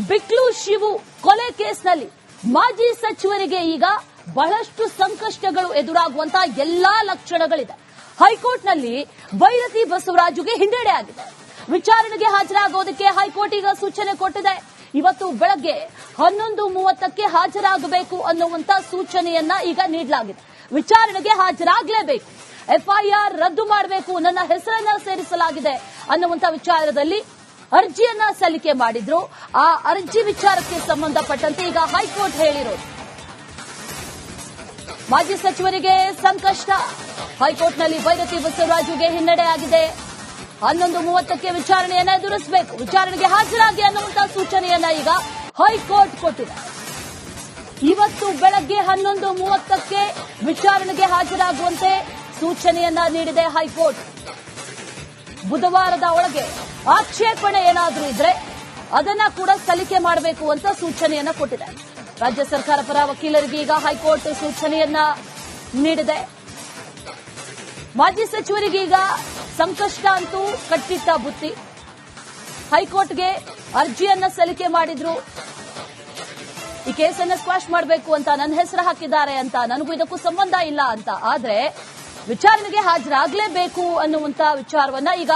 ಬಿಕ್ಲು ಶಿವು ಕೊಲೆ ಕೇಸ್ನಲ್ಲಿ ಮಾಜಿ ಸಚಿವರಿಗೆ ಈಗ ಬಹಳಷ್ಟು ಸಂಕಷ್ಟಗಳು ಎದುರಾಗುವಂತ ಎಲ್ಲಾ ಲಕ್ಷಣಗಳಿದೆ. ಹೈಕೋರ್ಟ್ನಲ್ಲಿ ಭೈರತಿ ಬಸವರಾಜುಗೆ ಹಿನ್ನಡೆ ಆಗಿದೆ. ವಿಚಾರಣೆಗೆ ಹಾಜರಾಗೋದಕ್ಕೆ ಹೈಕೋರ್ಟ್ ಈಗ ಸೂಚನೆ ಕೊಟ್ಟಿದೆ. ಇವತ್ತು ಬೆಳಗ್ಗೆ 11:30ಕ್ಕೆ ಹಾಜರಾಗಬೇಕು ಅನ್ನುವಂತ ಸೂಚನೆಯನ್ನ ಈಗ ನೀಡಲಾಗಿದೆ. ವಿಚಾರಣೆಗೆ ಹಾಜರಾಗಲೇಬೇಕು, ಎಫ್ಐಆರ್ ರದ್ದು ಮಾಡಬೇಕು, ನನ್ನ ಹೆಸರನ್ನ ಸೇರಿಸಲಾಗಿದೆ ಅನ್ನುವಂತ ವಿಚಾರದಲ್ಲಿ ಅರ್ಜಿಯನ್ನ ಸಲ್ಲಿಕೆ ಮಾಡಿದ್ರು. ಆ ಅರ್ಜಿ ವಿಚಾರಕ್ಕೆ ಸಂಬಂಧಪಟ್ಟಂತೆ ಈಗ ಹೈಕೋರ್ಟ್ ಹೇಳಿರೋದು, ಮಾಜಿ ಸಚಿವರಿಗೆ ಸಂಕಷ್ಟ. ಹೈಕೋರ್ಟ್ನಲ್ಲಿ ಭೈರತಿ ಬಸವರಾಜುಗೆ ಹಿನ್ನಡೆ ಆಗಿದೆ. 11:30ಕ್ಕೆ ವಿಚಾರಣೆಯನ್ನ ಎದುರಿಸಬೇಕು, ವಿಚಾರಣೆಗೆ ಹಾಜರಾಗಿ ಅನ್ನುವಂತಹ ಸೂಚನೆಯನ್ನ ಈಗ ಹೈಕೋರ್ಟ್ ಕೊಟ್ಟಿದೆ. ಇವತ್ತು ಬೆಳಗ್ಗೆ 11:30ಕ್ಕೆ ವಿಚಾರಣೆಗೆ ಹಾಜರಾಗುವಂತೆ ಸೂಚನೆಯನ್ನ ನೀಡಿದೆ ಹೈಕೋರ್ಟ್. ಬುಧವಾರದ ಒಳಗೆ ಆಕ್ಷೇಪಣೆ ಏನಾದರೂ ಇದ್ರೆ ಅದನ್ನ ಕೂಡ ಸಲ್ಲಿಕೆ ಮಾಡಬೇಕು ಅಂತ ಸೂಚನೆಯನ್ನ ಕೊಟ್ಟಿದೆ. ರಾಜ್ಯ ಸರ್ಕಾರ ಪರ ವಕೀಲರಿಗೆ ಈಗ ಹೈಕೋರ್ಟ್ ಸೂಚನೆಯನ್ನ ನೀಡಿದೆ. ಮಾಜಿ ಸಚಿವರಿಗೆ ಈಗ ಸಂಕಷ್ಟ ಅಂತೂ ಕಟ್ಟಿಟ್ಟ ಬುತ್ತಿ. ಹೈಕೋರ್ಟ್ಗೆ ಅರ್ಜಿಯನ್ನ ಸಲ್ಲಿಕೆ ಮಾಡಿದ್ರು. ಈ ಕೇಸನ್ನ ಸ್ಕ್ವಾಶ್ ಮಾಡಬೇಕು ಅಂತ, ನನ್ನ ಹೆಸರು ಹಾಕಿದ್ದಾರೆ ಅಂತ, ನನಗೂ ಇದಕ್ಕೂ ಸಂಬಂಧ ಇಲ್ಲ ಅಂತ. ಆದ್ರೆ ವಿಚಾರಣೆಗೆ ಹಾಜರಾಗಲೇಬೇಕು ಅನ್ನುವಂತ ವಿಚಾರವನ್ನ ಈಗ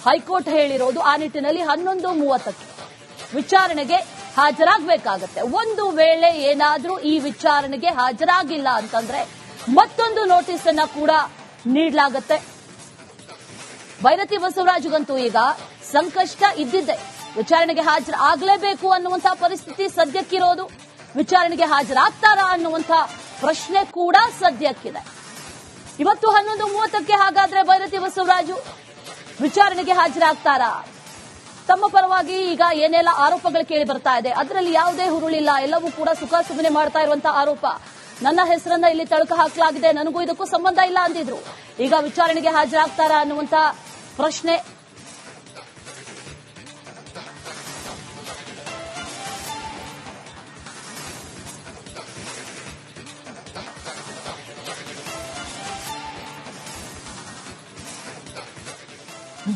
ಹೈಕೋರ್ಟ್ ಹೇಳಿರೋದು. ಆ ನಿಟ್ಟಿನಲ್ಲಿ 11:30ಕ್ಕೆ ವಿಚಾರಣೆಗೆ ಹಾಜರಾಗಬೇಕಾಗತ್ತೆ. ಒಂದು ವೇಳೆ ಏನಾದ್ರೂ ಈ ವಿಚಾರಣೆಗೆ ಹಾಜರಾಗಿಲ್ಲ ಅಂತಂದ್ರೆ ಮತ್ತೊಂದು ನೋಟಿಸ್ ಅನ್ನ ಕೂಡ ನೀಡಲಾಗುತ್ತೆ. ಭೈರತಿ ಬಸವರಾಜುಗಂತೂ ಈಗ ಸಂಕಷ್ಟ ಇದ್ದಿದ್ದೆ. ವಿಚಾರಣೆಗೆ ಹಾಜರಾಗಲೇಬೇಕು ಅನ್ನುವಂಥ ಪರಿಸ್ಥಿತಿ ಸದ್ಯಕ್ಕಿರೋದು. ವಿಚಾರಣೆಗೆ ಹಾಜರಾಗ್ತಾರಾ ಅನ್ನುವಂಥ ಪ್ರಶ್ನೆ ಕೂಡ ಸದ್ಯಕ್ಕಿದೆ. ಇವತ್ತು 11:30ಕ್ಕೆ ಹಾಗಾದ್ರೆ ಭೈರತಿ ಬಸವರಾಜು ವಿಚಾರಣೆಗೆ ಹಾಜರಾಗ್ತಾರಾ? ತಮ್ಮ ಪರವಾಗಿ ಈಗ ಏನೆಲ್ಲ ಆರೋಪಗಳು ಕೇಳಿ ಬರ್ತಾ ಇದೆ, ಅದರಲ್ಲಿ ಯಾವುದೇ ಹುರುಳಿಲ್ಲ, ಎಲ್ಲವೂ ಕೂಡ ಸುಖ ಸುಮ್ಮನೆ ಮಾಡ್ತಾ ಇರುವಂತಹ ಆರೋಪ. ನನ್ನ ಹೆಸರನ್ನ ಇಲ್ಲಿ ತಳಕ ಹಾಕಲಾಗಿದೆ, ನನಗೂ ಇದಕ್ಕೂ ಸಂಬಂಧ ಇಲ್ಲ ಅಂದಿದ್ರು. ಈಗ ವಿಚಾರಣೆಗೆ ಹಾಜರಾಗ್ತಾರಾ ಅನ್ನುವಂತ ಪ್ರಶ್ನೆ.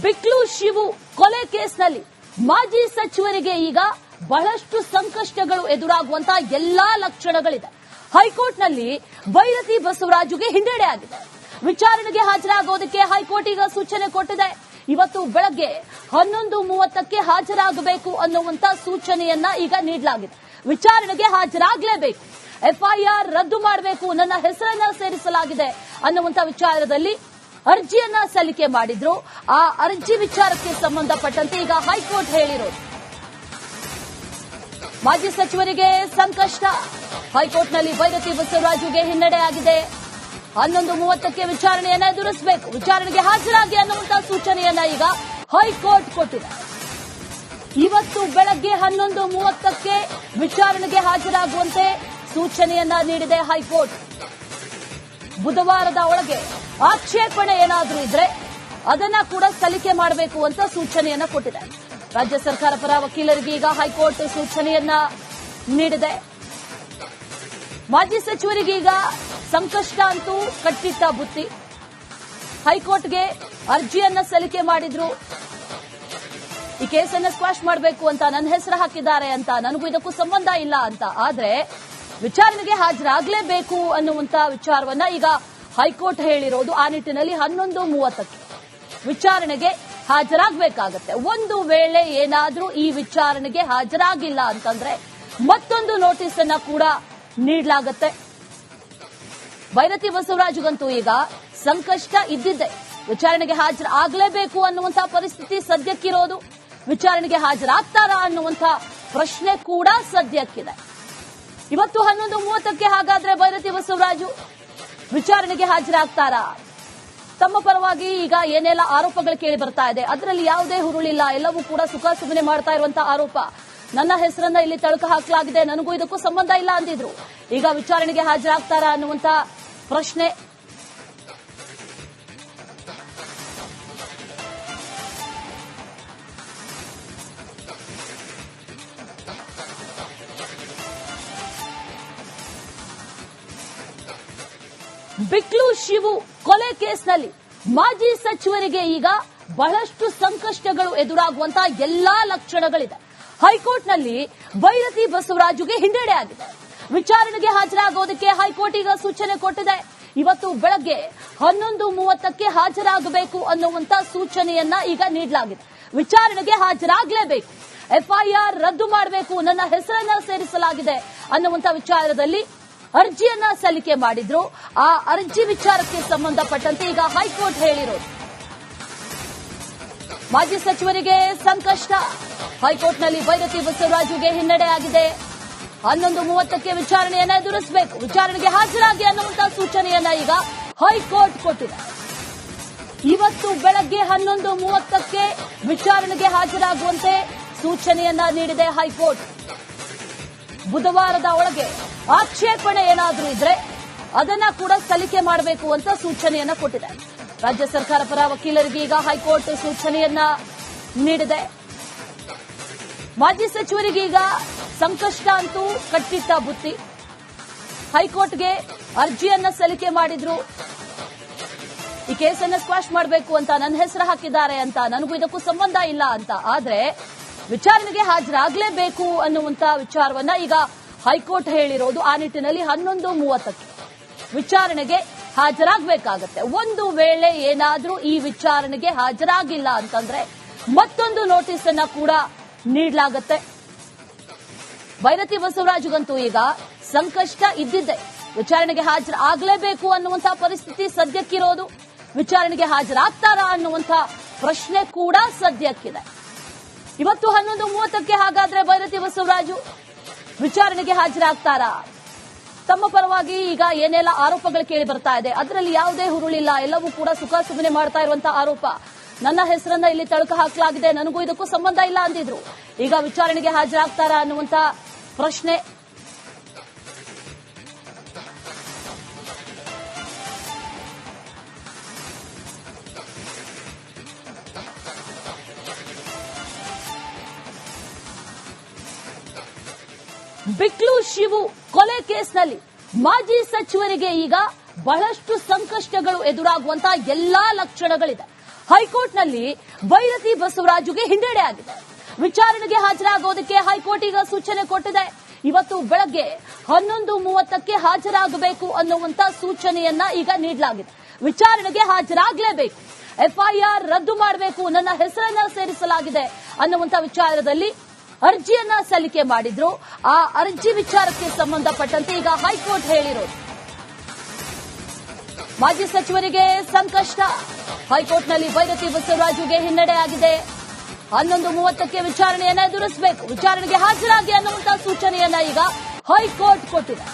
ಬಿಕ್ಲು ಶಿವು ಕೊಲೆ ಕೇಸ್ನಲ್ಲಿ ಮಾಜಿ ಸಚಿವರಿಗೆ ಈಗ ಬಹಳಷ್ಟು ಸಂಕಷ್ಟಗಳು ಎದುರಾಗುವಂತ ಎಲ್ಲಾ ಲಕ್ಷಣಗಳಿದೆ. ಹೈಕೋರ್ಟ್ನಲ್ಲಿ ಭೈರತಿ ಬಸವರಾಜುಗೆ ಹಿನ್ನಡೆ ಆಗಿದೆ. ವಿಚಾರಣೆಗೆ ಹಾಜರಾಗೋದಕ್ಕೆ ಹೈಕೋರ್ಟ್ ಈಗ ಸೂಚನೆ ಕೊಟ್ಟಿದೆ. ಇವತ್ತು ಬೆಳಗ್ಗೆ 11:30ಕ್ಕೆ ಹಾಜರಾಗಬೇಕು ಅನ್ನುವಂತ ಸೂಚನೆಯನ್ನ ಈಗ ನೀಡಲಾಗಿದೆ. ವಿಚಾರಣೆಗೆ ಹಾಜರಾಗಲೇಬೇಕು, ಎಫ್ಐಆರ್ ರದ್ದು ಮಾಡಬೇಕು, ನನ್ನ ಹೆಸರನ್ನ ಸೇರಿಸಲಾಗಿದೆ ಅನ್ನುವಂತ ವಿಚಾರದಲ್ಲಿ ಅರ್ಜಿಯನ್ನ ಸಲ್ಲಿಕೆ ಮಾಡಿದ್ರು. ಆ ಅರ್ಜಿ ವಿಚಾರಕ್ಕೆ ಸಂಬಂಧಪಟ್ಟಂತೆ ಈಗ ಹೈಕೋರ್ಟ್ ಹೇಳಿರೋದು, ಮಾಜಿ ಸಚಿವರಿಗೆ ಸಂಕಷ್ಟ. ಹೈಕೋರ್ಟ್ನಲ್ಲಿ ಭೈರತಿ ಬಸವರಾಜುಗೆ ಹಿನ್ನಡೆ ಆಗಿದೆ. 11:30ಕ್ಕೆ ವಿಚಾರಣೆಯನ್ನ ಎದುರಿಸಬೇಕು, ವಿಚಾರಣೆಗೆ ಹಾಜರಾಗಿ ಅನ್ನುವಂತಹ ಸೂಚನೆಯನ್ನ ಈಗ ಹೈಕೋರ್ಟ್ ಕೊಟ್ಟಿದೆ. ಇವತ್ತು ಬೆಳಗ್ಗೆ 11:30ಕ್ಕೆ ವಿಚಾರಣೆಗೆ ಹಾಜರಾಗುವಂತೆ ಸೂಚನೆಯನ್ನ ನೀಡಿದೆ ಹೈಕೋರ್ಟ್. ಬುಧವಾರದ ಒಳಗೆ ಆಕ್ಷೇಪಣೆ ಏನಾದರೂ ಇದ್ರೆ ಅದನ್ನ ಕೂಡ ಸಲ್ಲಿಕೆ ಮಾಡಬೇಕು ಅಂತ ಸೂಚನೆಯನ್ನ ಕೊಟ್ಟಿದೆ. ರಾಜ್ಯ ಸರ್ಕಾರ ಪರ ವಕೀಲರಿಗೆ ಈಗ ಹೈಕೋರ್ಟ್ ಸೂಚನೆಯನ್ನ ನೀಡಿದೆ. ಮಾಜಿ ಸಚಿವರಿಗೆ ಈಗ ಸಂಕಷ್ಟ ಅಂತೂ ಕಟ್ಟಿಟ್ಟ ಬುತ್ತಿ. ಹೈಕೋರ್ಟ್ಗೆ ಅರ್ಜಿಯನ್ನ ಸಲ್ಲಿಕೆ ಮಾಡಿದ್ರು. ಈ ಕೇಸನ್ನ ಸ್ಕ್ವಾಶ್ ಮಾಡಬೇಕು ಅಂತ, ನನ್ನ ಹೆಸರು ಹಾಕಿದ್ದಾರೆ ಅಂತ, ನನಗೂ ಇದಕ್ಕೂ ಸಂಬಂಧ ಇಲ್ಲ ಅಂತ. ಆದ್ರೆ ವಿಚಾರಣೆಗೆ ಹಾಜರಾಗಲೇಬೇಕು ಅನ್ನುವಂತ ವಿಚಾರವನ್ನ ಈಗ ಹೈಕೋರ್ಟ್ ಹೇಳಿರೋದು. ಆ ನಿಟ್ಟಿನಲ್ಲಿ 11:30ಕ್ಕೆ ವಿಚಾರಣೆಗೆ ಹಾಜರಾಗಬೇಕಾಗತ್ತೆ. ಒಂದು ವೇಳೆ ಏನಾದ್ರೂ ಈ ವಿಚಾರಣೆಗೆ ಹಾಜರಾಗಿಲ್ಲ ಅಂತಂದ್ರೆ ಮತ್ತೊಂದು ನೋಟಿಸ್ ಅನ್ನ ಕೂಡ ನೀಡಲಾಗುತ್ತೆ. ಭೈರತಿ ಬಸವರಾಜುಗಂತೂ ಈಗ ಸಂಕಷ್ಟ ಇದ್ದಿದ್ದೆ. ವಿಚಾರಣೆಗೆ ಹಾಜರಾಗಲೇಬೇಕು ಅನ್ನುವಂಥ ಪರಿಸ್ಥಿತಿ ಸದ್ಯಕ್ಕಿರೋದು. ವಿಚಾರಣೆಗೆ ಹಾಜರಾಗ್ತಾರಾ ಅನ್ನುವಂಥ ಪ್ರಶ್ನೆ ಕೂಡ ಸದ್ಯಕ್ಕಿದೆ. ಇವತ್ತು 11:30ಕ್ಕೆ ಹಾಗಾದ್ರೆ ಭೈರತಿ ಬಸವರಾಜು ವಿಚಾರಣೆಗೆ ಹಾಜರಾಗ್ತಾರಾ? ತಮ್ಮ ಪರವಾಗಿ ಈಗ ಏನೆಲ್ಲ ಆರೋಪಗಳು ಕೇಳಿ ಬರ್ತಾ ಇದೆ, ಅದರಲ್ಲಿ ಯಾವುದೇ ಹುರುಳಿಲ್ಲ, ಎಲ್ಲವೂ ಕೂಡ ಸುಖ ಸುಮ್ಮನೆ ಮಾಡ್ತಾ ಇರುವಂತಹ ಆರೋಪ. ನನ್ನ ಹೆಸರನ್ನ ಇಲ್ಲಿ ತಳಕ ಹಾಕಲಾಗಿದೆ, ನನಗೂ ಇದಕ್ಕೂ ಸಂಬಂಧ ಇಲ್ಲ ಅಂದಿದ್ರು. ಈಗ ವಿಚಾರಣೆಗೆ ಹಾಜರಾಗ್ತಾರಾ ಅನ್ನುವಂತ ಪ್ರಶ್ನೆ. ಬಿಕ್ಲು ಶಿವು ಕೊಲೆ ಕೇಸ್ನಲ್ಲಿ ಮಾಜಿ ಸಚಿವರಿಗೆ ಈಗ ಬಹಳಷ್ಟು ಸಂಕಷ್ಟಗಳು ಎದುರಾಗುವಂತಹ ಎಲ್ಲಾ ಲಕ್ಷಣಗಳಿದೆ. ಹೈಕೋರ್ಟ್ನಲ್ಲಿ ಭೈರತಿ ಬಸವರಾಜುಗೆ ಹಿನ್ನಡೆ ಆಗಿದೆ. ವಿಚಾರಣೆಗೆ ಹಾಜರಾಗೋದಕ್ಕೆ ಹೈಕೋರ್ಟ್ ಈಗ ಸೂಚನೆ ಕೊಟ್ಟಿದೆ. ಇವತ್ತು ಬೆಳಗ್ಗೆ 11:30ಕ್ಕೆ ಹಾಜರಾಗಬೇಕು ಅನ್ನುವಂತ ಸೂಚನೆಯನ್ನ ಈಗ ನೀಡಲಾಗಿದೆ. ವಿಚಾರಣೆಗೆ ಹಾಜರಾಗಲೇಬೇಕು, ಎಫ್ಐಆರ್ ರದ್ದು ಮಾಡಬೇಕು, ನನ್ನ ಹೆಸರನ್ನ ಸೇರಿಸಲಾಗಿದೆ ಅನ್ನುವಂತ ವಿಚಾರದಲ್ಲಿ ಅರ್ಜಿಯನ್ನ ಸಲ್ಲಿಕೆ ಮಾಡಿದ್ರು. ಆ ಅರ್ಜಿ ವಿಚಾರಕ್ಕೆ ಸಂಬಂಧಪಟ್ಟಂತೆ ಈಗ ಹೈಕೋರ್ಟ್ ಹೇಳಿರೋದು. ಮಾಜಿ ಸಚಿವರಿಗೆ ಸಂಕಷ್ಟ. ಹೈಕೋರ್ಟ್ನಲ್ಲಿ ಭೈರತಿ ಬಸವರಾಜುಗೆ ಹಿನ್ನಡೆ ಆಗಿದೆ. 11:30ಕ್ಕೆ ವಿಚಾರಣೆಯನ್ನ ಎದುರಿಸಬೇಕು, ವಿಚಾರಣೆಗೆ ಹಾಜರಾಗಿ ಅನ್ನುವಂತ ಸೂಚನೆಯನ್ನ ಈಗ ಹೈಕೋರ್ಟ್ ಕೊಟ್ಟಿದೆ. ಇವತ್ತು ಬೆಳಗ್ಗೆ 11:30ಕ್ಕೆ ವಿಚಾರಣೆಗೆ ಹಾಜರಾಗುವಂತೆ ಸೂಚನೆಯನ್ನ ನೀಡಿದೆ ಹೈಕೋರ್ಟ್. ಬುಧವಾರದ ಒಳಗೆ ಆಕ್ಷೇಪಣೆ ಏನಾದರೂ ಇದ್ರೆ ಅದನ್ನ ಕೂಡ ಸಲ್ಲಿಕೆ ಮಾಡಬೇಕು ಅಂತ ಸೂಚನೆಯನ್ನ ಕೊಟ್ಟಿದೆ. ರಾಜ್ಯ ಸರ್ಕಾರ ಪರ ವಕೀಲರಿಗೆ ಈಗ ಹೈಕೋರ್ಟ್ ಸೂಚನೆಯನ್ನ ನೀಡಿದೆ. ಮಾಜಿ ಸಚಿವರಿಗೆ ಈಗ ಸಂಕಷ್ಟ ಅಂತೂ ಕಟ್ಟಿಟ್ಟ ಬುತ್ತಿ. ಹೈಕೋರ್ಟ್ಗೆ ಅರ್ಜಿಯನ್ನ ಸಲ್ಲಿಕೆ ಮಾಡಿದ್ರು. ಈ ಕೇಸನ್ನ ಸ್ಕ್ವಾಶ್ ಮಾಡಬೇಕು ಅಂತ ನನ್ನ ಹೆಸರು ಹಾಕಿದ್ದಾರೆ ಅಂತ, ನನಗೂ ಇದಕ್ಕೂ ಸಂಬಂಧ ಇಲ್ಲ ಅಂತ. ಆದ್ರೆ ವಿಚಾರಣೆಗೆ ಹಾಜರಾಗಲೇಬೇಕು ಅನ್ನುವಂತ ವಿಚಾರವನ್ನ ಈಗ ಹೈಕೋರ್ಟ್ ಹೇಳಿರೋದು. ಆ ನಿಟ್ಟಿನಲ್ಲಿ 11:30ಕ್ಕೆ ವಿಚಾರಣೆಗೆ ಹಾಜರಾಗಬೇಕಾಗತ್ತೆ. ಒಂದು ವೇಳೆ ಏನಾದ್ರೂ ಈ ವಿಚಾರಣೆಗೆ ಹಾಜರಾಗಿಲ್ಲ ಅಂತಂದ್ರೆ ಮತ್ತೊಂದು ನೋಟಿಸ್ ಅನ್ನ ಕೂಡ ನೀಡಲಾಗುತ್ತೆ. ಭೈರತಿ ಬಸವರಾಜುಗಂತೂ ಈಗ ಸಂಕಷ್ಟ ಇದ್ದಿದ್ದೆ. ವಿಚಾರಣೆಗೆ ಹಾಜರಾಗಲೇಬೇಕು ಅನ್ನುವಂತಹ ಪರಿಸ್ಥಿತಿ ಸದ್ಯಕ್ಕಿರೋದು. ವಿಚಾರಣೆಗೆ ಹಾಜರಾಗ್ತಾರಾ ಅನ್ನುವಂಥ ಪ್ರಶ್ನೆ ಕೂಡ ಸದ್ಯಕ್ಕಿದೆ. ಇವತ್ತು 11:30ಕ್ಕೆ ಹಾಗಾದ್ರೆ ಭೈರತಿ ಬಸವರಾಜು ವಿಚಾರಣೆಗೆ ಹಾಜರಾಗ್ತಾರಾ? ತಮ್ಮ ಪರವಾಗಿ ಈಗ ಏನೆಲ್ಲ ಆರೋಪಗಳು ಕೇಳಿ ಬರ್ತಾ ಇದೆ, ಅದರಲ್ಲಿ ಯಾವುದೇ ಹುರುಳಿಲ್ಲ, ಎಲ್ಲವೂ ಕೂಡ ಸುಖಾಸುಮ್ಮನೆ ಮಾಡ್ತಾ ಇರುವಂತಹ ಆರೋಪ. ನನ್ನ ಹೆಸರನ್ನ ಇಲ್ಲಿ ತಳುಕು ಹಾಕಲಾಗಿದೆ, ನನಗೂ ಇದಕ್ಕೂ ಸಂಬಂಧ ಇಲ್ಲ ಅಂದಿದ್ರು. ಈಗ ವಿಚಾರಣೆಗೆ ಹಾಜರಾಗ್ತಾರಾ ಅನ್ನುವಂತ ಪ್ರಶ್ನೆ. ಬಿಕ್ಲು ಶಿವು ಕೊಲೆ ಕೇಸ್ನಲ್ಲಿ ಮಾಜಿ ಸಚಿವರಿಗೆ ಈಗ ಬಹಳಷ್ಟು ಸಂಕಷ್ಟಗಳು ಎದುರಾಗುವಂತಹ ಎಲ್ಲಾ ಲಕ್ಷಣಗಳಿದೆ. ಹೈಕೋರ್ಟ್ನಲ್ಲಿ ಭೈರತಿ ಬಸವರಾಜುಗೆ ಹಿನ್ನಡೆ ಆಗಿದೆ. ವಿಚಾರಣೆಗೆ ಹಾಜರಾಗೋದಕ್ಕೆ ಹೈಕೋರ್ಟ್ ಈಗ ಸೂಚನೆ ಕೊಟ್ಟಿದೆ. ಇವತ್ತು ಬೆಳಗ್ಗೆ 11:30ಕ್ಕೆ ಹಾಜರಾಗಬೇಕು ಅನ್ನುವಂತ ಸೂಚನೆಯನ್ನ ಈಗ ನೀಡಲಾಗಿದೆ. ವಿಚಾರಣೆಗೆ ಹಾಜರಾಗಲೇಬೇಕು, ಎಫ್ಐಆರ್ ರದ್ದು ಮಾಡಬೇಕು, ನನ್ನ ಹೆಸರನ್ನ ಸೇರಿಸಲಾಗಿದೆ ಅನ್ನುವಂತ ವಿಚಾರದಲ್ಲಿ ಅರ್ಜಿಯನ್ನ ಸಲ್ಲಿಕೆ ಮಾಡಿದ್ರು. ಆ ಅರ್ಜಿ ವಿಚಾರಕ್ಕೆ ಸಂಬಂಧಪಟ್ಟಂತೆ ಈಗ ಹೈಕೋರ್ಟ್ ಹೇಳಿರೋದು. ಮಾಜಿ ಸಚಿವರಿಗೆ ಸಂಕಷ್ಟ. ಹೈಕೋರ್ಟ್ನಲ್ಲಿ ಭೈರತಿ ಬಸವರಾಜುಗೆ ಹಿನ್ನಡೆ ಆಗಿದೆ. 11:30ಕ್ಕೆ ವಿಚಾರಣೆಯನ್ನ ಎದುರಿಸಬೇಕು, ವಿಚಾರಣೆಗೆ ಹಾಜರಾಗಿ ಅನ್ನುವಂತ ಸೂಚನೆಯನ್ನ ಈಗ ಹೈಕೋರ್ಟ್ ಕೊಟ್ಟಿದೆ.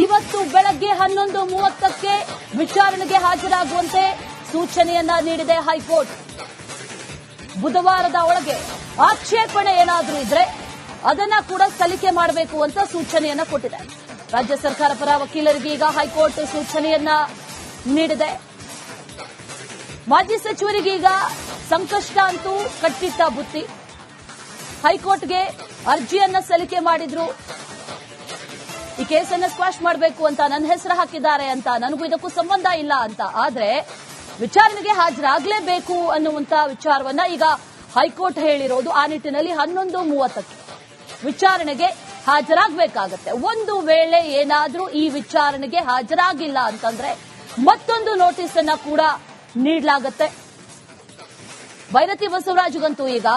ಇವತ್ತು ಬೆಳಗ್ಗೆ 11:30ಕ್ಕೆ ವಿಚಾರಣೆಗೆ ಹಾಜರಾಗುವಂತೆ ಸೂಚನೆಯನ್ನ ನೀಡಿದೆ ಹೈಕೋರ್ಟ್. ಬುಧವಾರದ ಒಳಗೆ ಆಕ್ಷೇಪಣೆ ಏನಾದರೂ ಇದ್ರೆ ಅದನ್ನ ಕೂಡ ಸಲ್ಲಿಕೆ ಮಾಡಬೇಕು ಅಂತ ಸೂಚನೆಯನ್ನ ಕೊಟ್ಟಿದೆ. ರಾಜ್ಯ ಸರ್ಕಾರ ಪರ ವಕೀಲರಿಗೆ ಈಗ ಹೈಕೋರ್ಟ್ ಸೂಚನೆಯನ್ನ ನೀಡಿದೆ. ಮಾಜಿ ಸಚಿವರಿಗೆ ಈಗ ಸಂಕಷ್ಟ ಅಂತೂ ಕಟ್ಟಿಟ್ಟ ಬುತ್ತಿ. ಹೈಕೋರ್ಟ್ಗೆ ಅರ್ಜಿಯನ್ನ ಸಲ್ಲಿಕೆ ಮಾಡಿದ್ರು. ಈ ಕೇಸನ್ನ ಸ್ಕ್ವಾಶ್ ಮಾಡಬೇಕು ಅಂತ ನನ್ನ ಹೆಸರು ಹಾಕಿದ್ದಾರೆ ಅಂತ, ನನಗೂ ಇದಕ್ಕೂ ಸಂಬಂಧ ಇಲ್ಲ ಅಂತ. ಆದ್ರೆ ವಿಚಾರಣೆಗೆ ಹಾಜರಾಗಲೇಬೇಕು ಅನ್ನುವಂತ ವಿಚಾರವನ್ನ ಈಗ ಹೈಕೋರ್ಟ್ ಹೇಳಿರೋದು. ಆ ನಿಟ್ಟಿನಲ್ಲಿ 11:30ಕ್ಕೆ ವಿಚಾರಣೆಗೆ ಹಾಜರಾಗಬೇಕಾಗತ್ತೆ. ಒಂದು ವೇಳೆ ಏನಾದ್ರೂ ಈ ವಿಚಾರಣೆಗೆ ಹಾಜರಾಗಿಲ್ಲ ಅಂತಂದ್ರೆ ಮತ್ತೊಂದು ನೋಟಿಸ್ ಅನ್ನ ಕೂಡ ನೀಡಲಾಗುತ್ತೆ. ಭೈರತಿ ಬಸವರಾಜುಗಂತೂ ಈಗ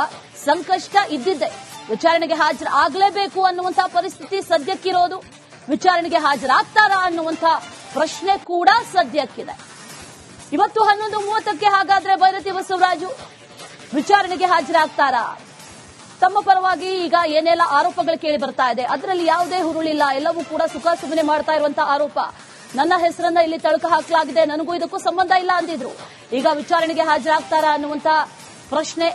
ಸಂಕಷ್ಟ ಇದ್ದಿದ್ದೆ. ವಿಚಾರಣೆಗೆ ಹಾಜರಾಗಲೇಬೇಕು ಅನ್ನುವಂತಹ ಪರಿಸ್ಥಿತಿ ಸದ್ಯಕ್ಕಿರೋದು. ವಿಚಾರಣೆಗೆ ಹಾಜರಾಗ್ತಾರಾ ಅನ್ನುವಂಥ ಪ್ರಶ್ನೆ ಕೂಡ ಸದ್ಯಕ್ಕಿದೆ. ಇವತ್ತು 11:30ಕ್ಕೆ ಹಾಗಾದ್ರೆ ಭೈರತಿ ಬಸವರಾಜು ವಿಚಾರಣೆಗೆ ಹಾಜರಾಗ್ತಾರಾ? ತಮ್ಮ ಪರವಾಗಿ ಈಗ ಏನೆಲ್ಲ ಆರೋಪಗಳು ಕೇಳಿ ಬರ್ತಾ ಇದೆ, ಅದರಲ್ಲಿ ಯಾವುದೇ ಹುರುಳಿಲ್ಲ, ಎಲ್ಲವೂ ಕೂಡ ಸುಖಾಸುಮ್ಮನೆ ಮಾಡ್ತಾ ಇರುವಂತಹ ಆರೋಪ. ನನ್ನ ಹೆಸರನ್ನ ಇಲ್ಲಿ ತಳುಕು ಹಾಕಲಾಗಿದೆ, ನನಗೂ ಇದಕ್ಕೂ ಸಂಬಂಧ ಇಲ್ಲ ಅಂದಿದ್ರು. ಈಗ ವಿಚಾರಣೆಗೆ ಹಾಜರಾಗ್ತಾರಾ ಅನ್ನುವಂತ ಪ್ರಶ್ನೆ